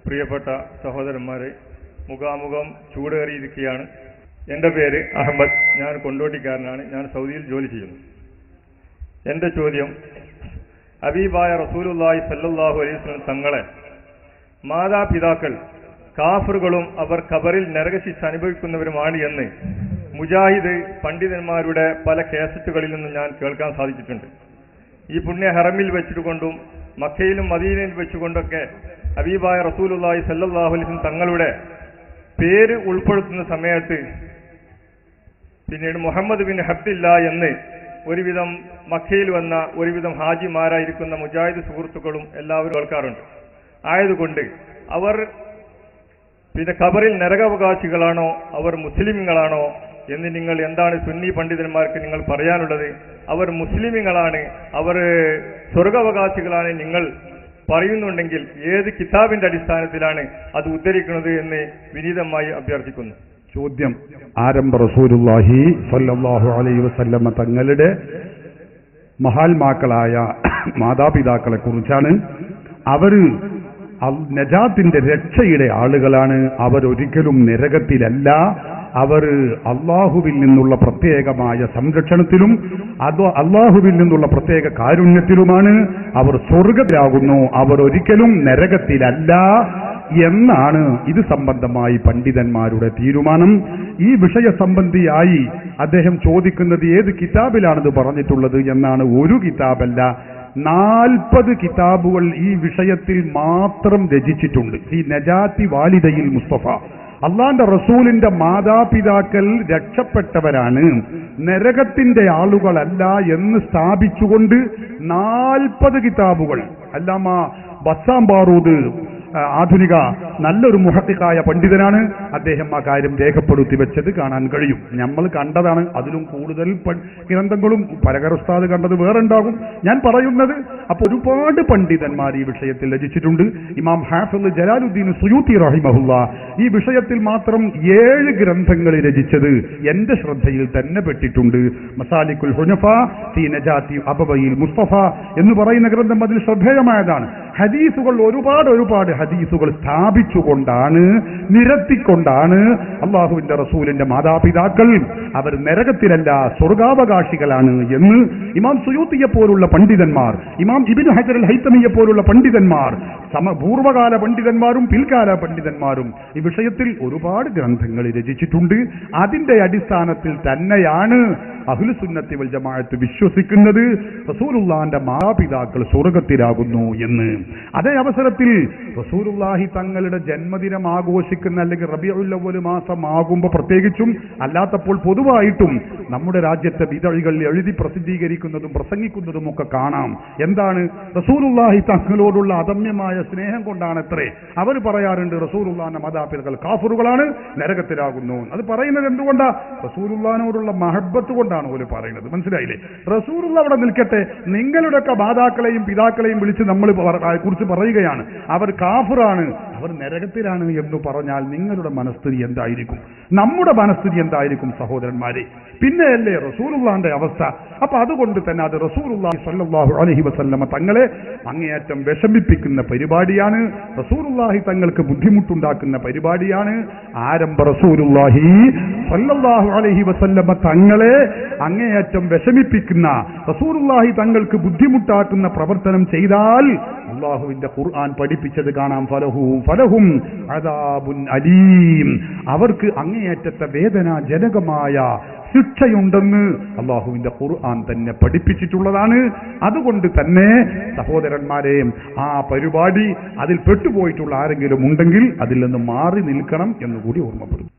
പ്രിയപ്പെട്ട സഹോദരന്മാരെ, മുഖാമുഖം ചൂടേറിയിരിക്കുകയാണ്. എൻ്റെ പേര് അഹമ്മദ്, ഞാൻ കൊണ്ടോട്ടിക്കാരനാണ്. ഞാൻ സൗദിയിൽ ജോലി ചെയ്യുന്നു. എൻ്റെ ചോദ്യം, ഹബീബായ റസൂലുള്ളാഹി സ്വല്ലല്ലാഹു അലൈഹി വസല്ലം തങ്ങളെ മാതാപിതാക്കൾ കാഫറുകളും അവർ ഖബറിൽ നരകശിക്ഷ അനുഭവിക്കുന്നവരുമാണ് എന്ന് മുജാഹിദ് പണ്ഡിതന്മാരുടെ പല കേസറ്റുകളിൽ നിന്നും ഞാൻ കേൾക്കാൻ സാധിച്ചിട്ടുണ്ട്. ഈ പുണ്യ ഹറമിൽ വെച്ചുകൊണ്ടും മക്കയിലും മദീനയിൽ വെച്ചുകൊണ്ടൊക്കെ ഹബീബായ റസൂലുള്ളാഹി സ്വല്ലല്ലാഹു അലൈഹി വസല്ലം തങ്ങളുടെ പേര് ഉൾപ്പെടുത്തുന്ന സമയത്ത് പിന്നീട് മുഹമ്മദ് ബിൻ അബ്ദില്ല എന്ന് ഒരുവിധം മക്കയിൽ വന്ന ഒരുവിധം ഹാജിമാരായിരിക്കുന്ന മുജാഹിദ് സുഹൃത്തുക്കളും എല്ലാവരും കേൾക്കാറുണ്ട്. ആയതുകൊണ്ട് അവർ പിന്നെ ഖബറിൽ നരകാവകാശികളാണോ അവർ മുസ്ലിമുകളാണോ എന്ന് നിങ്ങൾ എന്താണ് സുന്നി പണ്ഡിതന്മാർക്ക് നിങ്ങൾ പറയാനുള്ളത്? അവർ മുസ്ലിമുകളാണ്, അവർ സ്വർഗാവകാശികളാണ് നിങ്ങൾ പറയുന്നുണ്ടെങ്കിൽ ഏത് കിതാബിന്റെ അടിസ്ഥാനത്തിലാണ് അത് ഉദ്ധരിക്കുന്നത് എന്ന് വിനീതമായി അഭ്യർത്ഥിക്കുന്നു. ചോദ്യം, ആരംഭ റസൂലുള്ളാഹി സ്വല്ലല്ലാഹു അലൈഹി വസല്ലമ തങ്ങളുടെ മഹാത്മാക്കളായ മാതാപിതാക്കളെ കുറിച്ചാണ്. അവര് നജാത്തിന്റെ രക്ഷയുടെ ആളുകളാണ്. അവരൊരിക്കലും നരകത്തിലല്ല. അവർ അള്ളാഹുവിൽ നിന്നുള്ള പ്രത്യേകമായ സംരക്ഷണത്തിലും അള്ളാഹുവിൽ നിന്നുള്ള പ്രത്യേക കാരുണ്യത്തിലുമാണ്. അവർ സ്വർഗത്തിലാകുന്നു. അവർ ഒരിക്കലും നരകത്തിലല്ല എന്നാണ് ഇത് സംബന്ധമായി പണ്ഡിതന്മാരുടെ തീരുമാനം. ഈ വിഷയ സംബന്ധിയായി അദ്ദേഹം ചോദിക്കുന്നത് ഏത് കിതാബിലാണിത് പറഞ്ഞിട്ടുള്ളത് എന്നാണ്. ഒരു കിതാബല്ല, 40 കിതാബുകൾ ഈ വിഷയത്തിൽ മാത്രം രചിച്ചിട്ടുണ്ട്. ഈ നജാത്തി വാലിദയിൽ മുസ്തഫ, അള്ളാന്റെ റസൂലിന്റെ മാതാപിതാക്കൾ രക്ഷപ്പെട്ടവരാണ്, നരകത്തിന്റെ ആളുകളല്ല എന്ന് സ്ഥാപിച്ചുകൊണ്ട് 40 കിതാബുകൾ അല്ലാമ ബസ്സാം ബാറൂദ് ആധുനിക നല്ലൊരു മുഹഖിഖായ പണ്ഡിതനാണ്. അദ്ദേഹം ആ കാര്യം രേഖപ്പെടുത്തി വെച്ചത് കാണാൻ കഴിയും. നമ്മൾ കണ്ടതാണ്. അതിലും കൂടുതൽ ഗ്രന്ഥങ്ങളും പരകർ ഉസ്താദ് കണ്ടത് വേറെ ഉണ്ടാകും. ഞാൻ പറയുന്നത് അപ്പൊ ഒരുപാട് പണ്ഡിതന്മാർ ഈ വിഷയത്തിൽ രചിച്ചിട്ടുണ്ട്. ഇമാം ഹാഫിദ് ജലാലുദ്ദീൻ സുയൂത്തി റഹിമഹുല്ലാ ഈ വിഷയത്തിൽ മാത്രം 7 ഗ്രന്ഥങ്ങൾ രചിച്ചത് എന്റെ ശ്രദ്ധയിൽ തന്നെ പെട്ടിട്ടുണ്ട്. മസാലിക്കുൽ ഹുനഫ ഫീ നജാത്തി അബവയിൽ മുസ്തഫ എന്ന് പറയുന്ന ഗ്രന്ഥം അതിൽ ശ്രദ്ധേയമായതാണ്. ഹദീസുകൾ ഒരുപാട് ഹദീസുകൾ സ്ഥാപിച്ചുകൊണ്ടാണ്, നിരത്തിക്കൊണ്ടാണ് അള്ളാഹുവിന്റെ റസൂലിന്റെ മാതാപിതാക്കൾ അവർ നരകത്തിലല്ല സ്വർഗാവകാശികളാണ് എന്ന് ഇമാം സുയൂത്തിയെ പോലുള്ള പണ്ഡിതന്മാർ, ഇമാം ഇബ്നു ഹജർ അൽ ഹൈതമിയെ പോലുള്ള പണ്ഡിതന്മാർ, പൂർവകാല പണ്ഡിതന്മാരും പിൽക്കാല പണ്ഡിതന്മാരും ഈ വിഷയത്തിൽ ഒരുപാട് ഗ്രന്ഥങ്ങൾ രചിച്ചിട്ടുണ്ട്. അതിന്റെ അടിസ്ഥാനത്തിൽ തന്നെയാണ് അഹ്ലു സുന്നത്തി വൽ ജമാഅത്ത് വിശ്വസിക്കുന്നത് റസൂലുള്ളാഹിന്റെ മാതാപിതാക്കൾ സ്വർഗത്തിലാകുന്നു എന്ന്. അതേ അവസരത്തിൽ റസൂലുള്ളാഹി തങ്ങളുടെ ജന്മദിനം ആഘോഷിക്കുന്ന അല്ലെങ്കിൽ റബീഉൽ അവ്വൽ മാസം ആകുമ്പോൾ പ്രത്യേകിച്ചും അല്ലാത്തപ്പോൾ പൊതുവായിട്ടും നമ്മുടെ രാജ്യത്തെ ബിദഅകൾ എഴുതി പ്രസിദ്ധീകരിക്കുന്നതും പ്രസംഗിക്കുന്നതും ഒക്കെ കാണാം. എന്താണ്? റസൂലുള്ളാഹി തങ്ങളോടുള്ള അദമ്യമായ സ്നേഹം കൊണ്ടാണത്രേ അവർ പറയാറുണ്ട് റസൂലുള്ളാഹിന്റെ മാതാപിതാക്കൾ കാഫിറുകളാണ്, നരകത്തിലാകുന്നു. അത് പറയുന്നത് എന്തുകൊണ്ടാ? റസൂലുള്ളാഹിനോടുള്ള മഹബ്ബത്ത് കൊണ്ടാണ് അവർ പറയുന്നത്. മനസ്സിലായില്ലേ? റസൂലുള്ള അവിടെ നിൽക്കട്ടെ, നിങ്ങളുടെയൊക്കെ മാതാക്കളെയും പിതാക്കളെയും വിളിച്ച് നമ്മൾ കുറിച്ച് പറയുകയാണ് അവർ കാഫിറാണ്, അവർ നരകത്തിലാണ് എന്ന് പറഞ്ഞാൽ നിങ്ങളുടെ മനസ്ഥിതി എന്തായിരിക്കും? നമ്മുടെ മനസ്ഥിതി എന്തായിരിക്കും സഹോദരന്മാരെ? പിന്നെയല്ലേ റസൂലുള്ളാഹിന്റെ അവസ്ഥ? അപ്പൊ അതുകൊണ്ട് തന്നെ അത് റസൂലുള്ളാഹി സ്വല്ലല്ലാഹു അലൈഹി വസല്ലമ തങ്ങളെ അങ്ങേയറ്റം വിഷമിപ്പിക്കുന്ന പരിപാടിയാണ്. റസൂലുള്ളാഹി തങ്ങൾക്ക് ബുദ്ധിമുട്ടുണ്ടാക്കുന്ന പരിപാടിയാണ്. ആരംഭ റസൂലുള്ളാഹി സ്വല്ലല്ലാഹു അലൈഹി വസല്ലമ തങ്ങളെ അങ്ങേയറ്റം വിഷമിപ്പിക്കുന്ന, റസൂലുള്ളാഹി തങ്ങൾക്ക് ബുദ്ധിമുട്ടാക്കുന്ന പ്രവർത്തനം ചെയ്താൽ അല്ലാഹുവിന്റെ ഖുർആൻ പഠിപ്പിച്ചത് കാണാം. ഫലഹും അദാബുൻ അലീം, അവർക്ക് അങ്ങേയറ്റത്തെ വേദനാജനകമായ ശിക്ഷയുണ്ടെന്ന് അല്ലാഹുവിന്റെ ഖുർആൻ തന്നെ പഠിപ്പിച്ചിട്ടുള്ളതാണ്. അതുകൊണ്ട് തന്നെ സഹോദരന്മാരെ, ആ പരിപാടി അതിൽ പെട്ടുപോയിട്ടുള്ള ആരെങ്കിലും ഉണ്ടെങ്കിൽ അതിൽ നിന്ന് മാറി നിൽക്കണം എന്നുകൂടി ഓർമ്മപ്പെടുത്തും.